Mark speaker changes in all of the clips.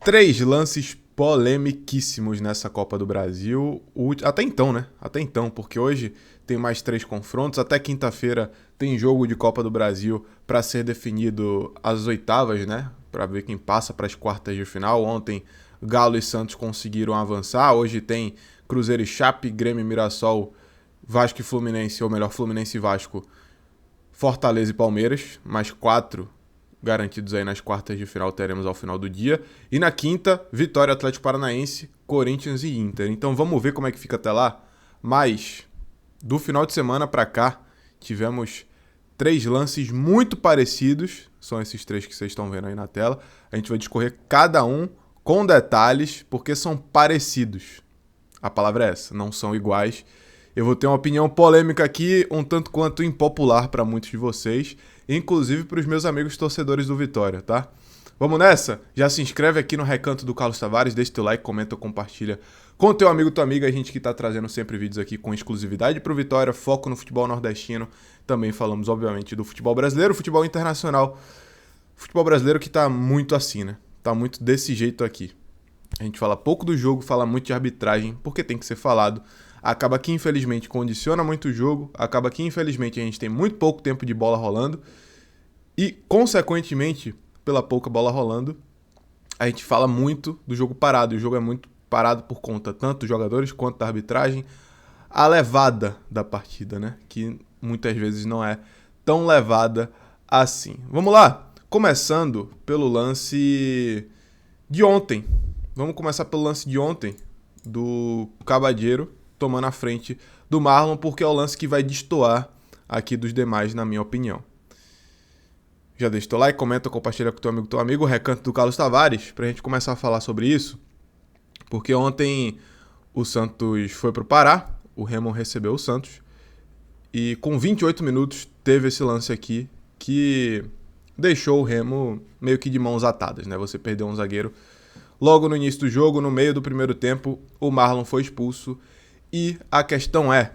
Speaker 1: Três lances polemiquíssimos nessa Copa do Brasil. Até então, né? Até então, porque hoje tem mais três confrontos. Até quinta-feira tem jogo de Copa do Brasil para ser definido as oitavas, né? Para ver quem passa para as quartas de final. Ontem, Galo e Santos conseguiram avançar. Hoje tem Cruzeiro e Chape, Grêmio e Mirassol, Vasco e Fluminense, ou melhor, Fluminense e Vasco, Fortaleza e Palmeiras, mais quatro garantidos aí nas quartas de final, teremos ao final do dia. E na quinta, Vitória, Atlético Paranaense, Corinthians e Inter. Então vamos ver como é que fica até lá. Mas do final de semana para cá, tivemos três lances muito parecidos. São esses três que vocês estão vendo aí na tela. A gente vai discorrer cada um com detalhes, porque são parecidos. A palavra é essa, não são iguais. Eu vou ter uma opinião polêmica aqui, um tanto quanto impopular para muitos de vocês, inclusive para os meus amigos torcedores do Vitória, tá? Vamos nessa? Já se inscreve aqui no Recanto do Carlos Tavares, deixa teu like, comenta, compartilha com teu amigo, tua amiga, a gente que tá trazendo sempre vídeos aqui com exclusividade pro Vitória, foco no futebol nordestino. Também falamos, obviamente, do futebol brasileiro, futebol internacional. Futebol brasileiro que tá muito assim, né? Tá muito desse jeito aqui. A gente fala pouco do jogo, fala muito de arbitragem, porque tem que ser falado. Acaba que, infelizmente, condiciona muito o jogo. Acaba que, infelizmente, a gente tem muito pouco tempo de bola rolando. E, consequentemente, pela pouca bola rolando, a gente fala muito do jogo parado. E o jogo é muito parado por conta tanto dos jogadores quanto da arbitragem. A levada da partida, né? Que muitas vezes não é tão levada assim. Vamos lá? Começando pelo lance de ontem. Vamos começar pelo lance de ontem do Cabadeiro tomando a frente do Marlon, porque é o lance que vai destoar aqui dos demais, na minha opinião. Já deixa teu like, comenta, compartilha com teu amigo, o Recanto do Carlos Tavares, pra gente começar a falar sobre isso, porque ontem o Santos foi pro Pará, o Remo recebeu o Santos, e com 28 minutos teve esse lance aqui, que deixou o Remo meio que de mãos atadas, né? Você perdeu um zagueiro logo no início do jogo, no meio do primeiro tempo, o Marlon foi expulso. E a questão é,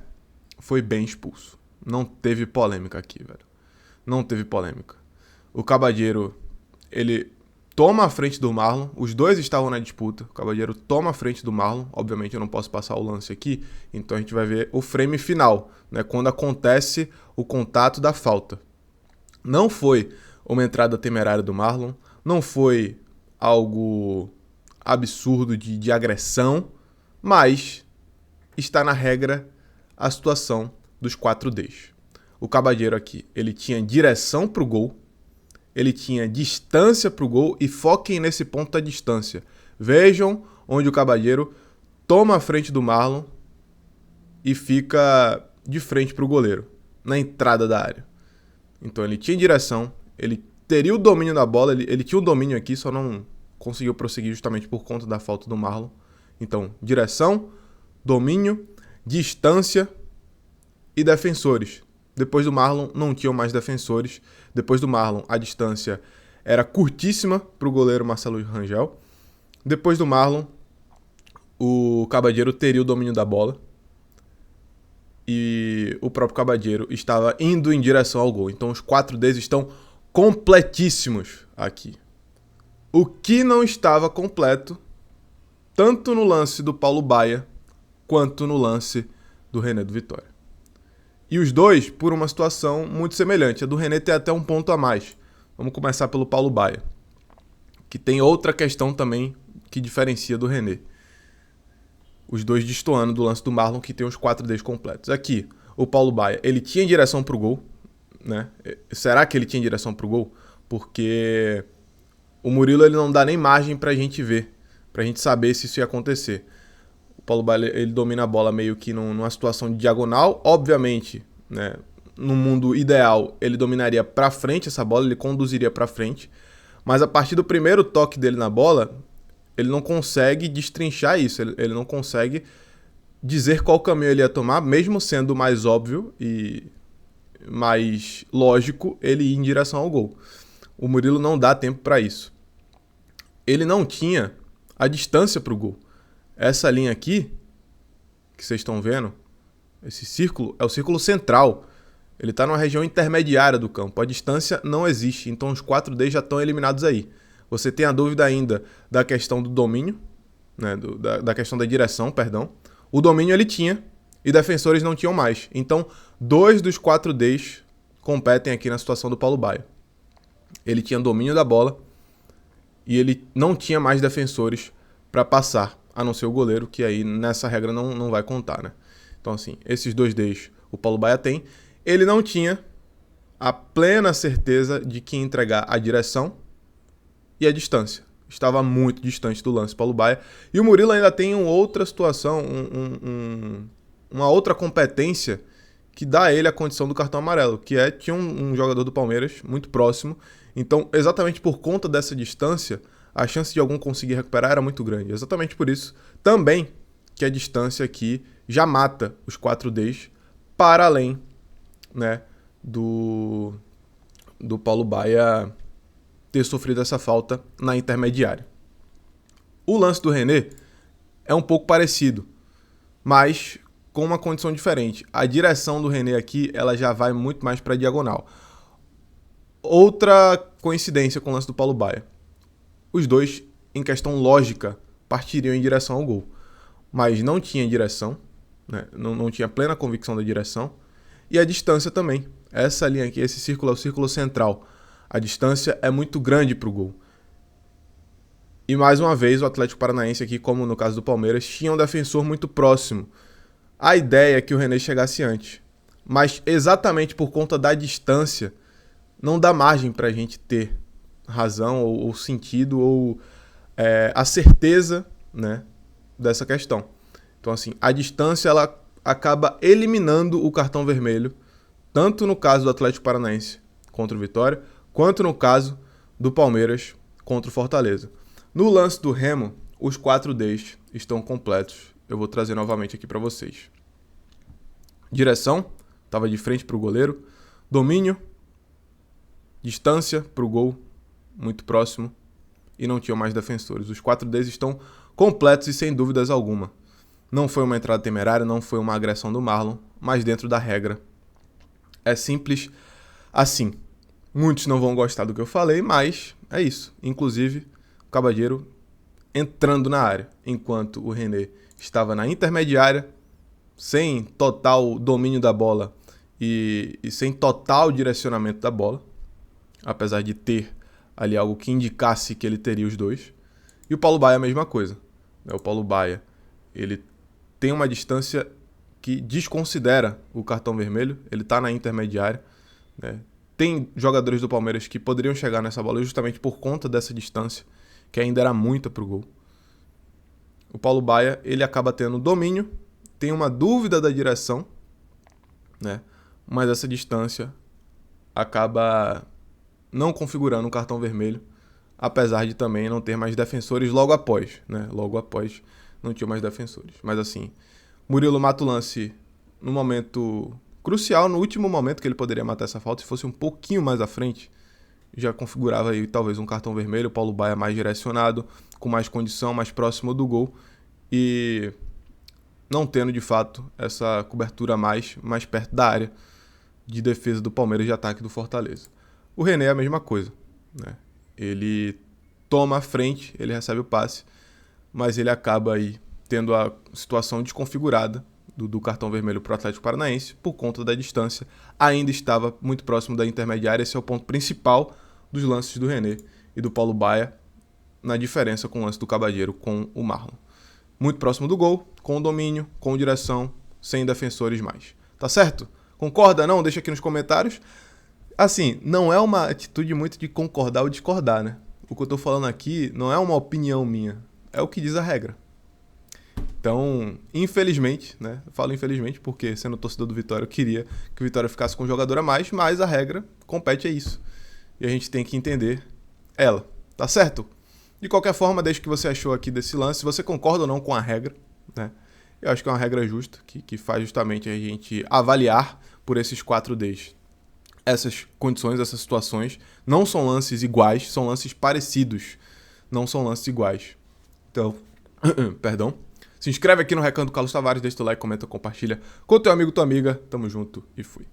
Speaker 1: foi bem expulso. Não teve polêmica aqui, velho. Não teve polêmica. O Cabadeiro, ele toma a frente do Marlon. Os dois estavam na disputa. O Cabadeiro toma a frente do Marlon. Obviamente eu não posso passar o lance aqui. Então a gente vai ver o frame final, né? Quando acontece o contato da falta. Não foi uma entrada temerária do Marlon. Não foi algo absurdo de agressão. Mas está na regra a situação dos 4Ds. O Cabadeiro aqui, ele tinha direção para o gol, ele tinha distância para o gol, e foquem nesse ponto da distância. Vejam onde o Cabadeiro toma a frente do Marlon e fica de frente para o goleiro, na entrada da área. Então ele tinha direção, ele teria o domínio da bola, ele tinha o domínio aqui, só não conseguiu prosseguir justamente por conta da falta do Marlon. Então, direção, domínio, distância e defensores. Depois do Marlon, não tinham mais defensores. Depois do Marlon, a distância era curtíssima para o goleiro Marcelo Rangel. Depois do Marlon, o Cabadeiro teria o domínio da bola. E o próprio Cabadeiro estava indo em direção ao gol. Então os 4Ds estão completíssimos aqui. O que não estava completo, tanto no lance do Paulo Baia, quanto no lance do René do Vitória. E os dois por uma situação muito semelhante. A do René tem até um ponto a mais. Vamos começar pelo Paulo Baia, que tem outra questão também que diferencia do René. Os dois destoando do lance do Marlon, que tem os 4Ds completos. Aqui, o Paulo Baia, ele tinha direção pro gol, né? Será que ele tinha direção pro gol? Porque o Murilo, ele não dá nem margem pra gente ver, pra gente saber se isso ia acontecer. O Paulo Baia, ele domina a bola meio que numa situação de diagonal. Obviamente, né, no mundo ideal, ele dominaria para frente essa bola, ele conduziria para frente. Mas a partir do primeiro toque dele na bola, ele não consegue destrinchar isso. Ele não consegue dizer qual caminho ele ia tomar, mesmo sendo mais óbvio e mais lógico ele ir em direção ao gol. O Murilo não dá tempo para isso. Ele não tinha a distância para o gol. Essa linha aqui, que vocês estão vendo, esse círculo, é o círculo central. Ele está numa região intermediária do campo. A distância não existe, então os 4D já estão eliminados aí. Você tem a dúvida ainda da questão do domínio, né, da questão da direção, perdão. O domínio ele tinha e defensores não tinham mais. Então, 2 dos 4 Ds competem aqui na situação do Paulo Baia. Ele tinha domínio da bola e ele não tinha mais defensores para passar, a não ser o goleiro, que aí nessa regra não vai contar, né? Então, assim, esses 2 Ds o Paulo Baia tem. Ele não tinha a plena certeza de que ia entregar a direção e a distância. Estava muito distante do lance Paulo Baia. E o Murilo ainda tem uma outra situação, uma outra competência que dá a ele a condição do cartão amarelo, que tinha um jogador do Palmeiras muito próximo. Então, exatamente por conta dessa distância, a chance de algum conseguir recuperar era muito grande. Exatamente por isso também que a distância aqui já mata os 4 Ds para além, né, do Paulo Baia ter sofrido essa falta na intermediária. O lance do René é um pouco parecido, mas com uma condição diferente. A direção do René aqui ela já vai muito mais para a diagonal. Outra coincidência com o lance do Paulo Baia. Os dois, em questão lógica, partiriam em direção ao gol, mas não tinha direção, né? Não tinha plena convicção da direção, e a distância também. Essa linha aqui, esse círculo é o círculo central. A distância é muito grande para o gol. E mais uma vez o Atlético Paranaense aqui, como no caso do Palmeiras, tinha um defensor muito próximo. A ideia é que o René chegasse antes. Mas exatamente por conta da distância, não dá margem para a gente ter razão ou sentido ou a certeza, né, dessa questão. Então, assim, a distância ela acaba eliminando o cartão vermelho, tanto no caso do Atlético Paranaense contra o Vitória, quanto no caso do Palmeiras contra o Fortaleza. No lance do Remo, os 4 Ds estão completos. Eu vou trazer novamente aqui para vocês. Direção, estava de frente para o goleiro. Domínio, distância para o gol, muito próximo. E não tinham mais defensores. Os 4 Ds estão completos e sem dúvidas alguma. Não foi uma entrada temerária, não foi uma agressão do Marlon, mas dentro da regra. É simples assim. Muitos não vão gostar do que eu falei, mas é isso. Inclusive, o Cabadeiro entrando na área, enquanto o René estava na intermediária, sem total domínio da bola e sem total direcionamento da bola, apesar de ter ali algo que indicasse que ele teria os dois. E o Paulo Baia a mesma coisa. O Paulo Baia, ele tem uma distância que desconsidera o cartão vermelho, ele está na intermediária, né? Tem jogadores do Palmeiras que poderiam chegar nessa bola justamente por conta dessa distância, que ainda era muita para o gol. O Paulo Baia, ele acaba tendo domínio, tem uma dúvida da direção, né? Mas essa distância acaba não configurando o cartão vermelho, apesar de também não ter mais defensores logo após, né? Logo após não tinha mais defensores. Mas assim, Murilo mata o lance no momento crucial, no último momento que ele poderia matar essa falta. Se fosse um pouquinho mais à frente, já configurava aí talvez um cartão vermelho. O Paulo Baia mais direcionado, com mais condição, mais próximo do gol. E não tendo de fato essa cobertura mais perto da área de defesa do Palmeiras e de ataque do Fortaleza. O René é a mesma coisa, né? Ele toma a frente, ele recebe o passe, mas ele acaba aí tendo a situação desconfigurada do cartão vermelho para o Atlético Paranaense por conta da distância. Ainda estava muito próximo da intermediária. Esse é o ponto principal dos lances do René e do Paulo Baia, na diferença com o lance do Cabadeiro com o Marlon. Muito próximo do gol, com domínio, com direção, sem defensores mais. Tá certo? Concorda? Não? Deixa aqui nos comentários. Assim, não é uma atitude muito de concordar ou discordar, né? O que eu tô falando aqui não é uma opinião minha, é o que diz a regra. Então, infelizmente, né? Eu falo infelizmente porque, sendo torcedor do Vitória, eu queria que o Vitória ficasse com um jogador a mais, mas a regra compete a isso. E a gente tem que entender ela, tá certo? De qualquer forma, deixa o que você achou aqui desse lance, se você concorda ou não com a regra, né? Eu acho que é uma regra justa, que faz justamente a gente avaliar por esses 4 Ds. Essas condições, essas situações, não são lances iguais, são lances parecidos, não são lances iguais. Então, perdão. Se inscreve aqui no Recanto do Carlos Tavares, deixa o like, comenta, compartilha com teu amigo, tua amiga. Tamo junto e fui.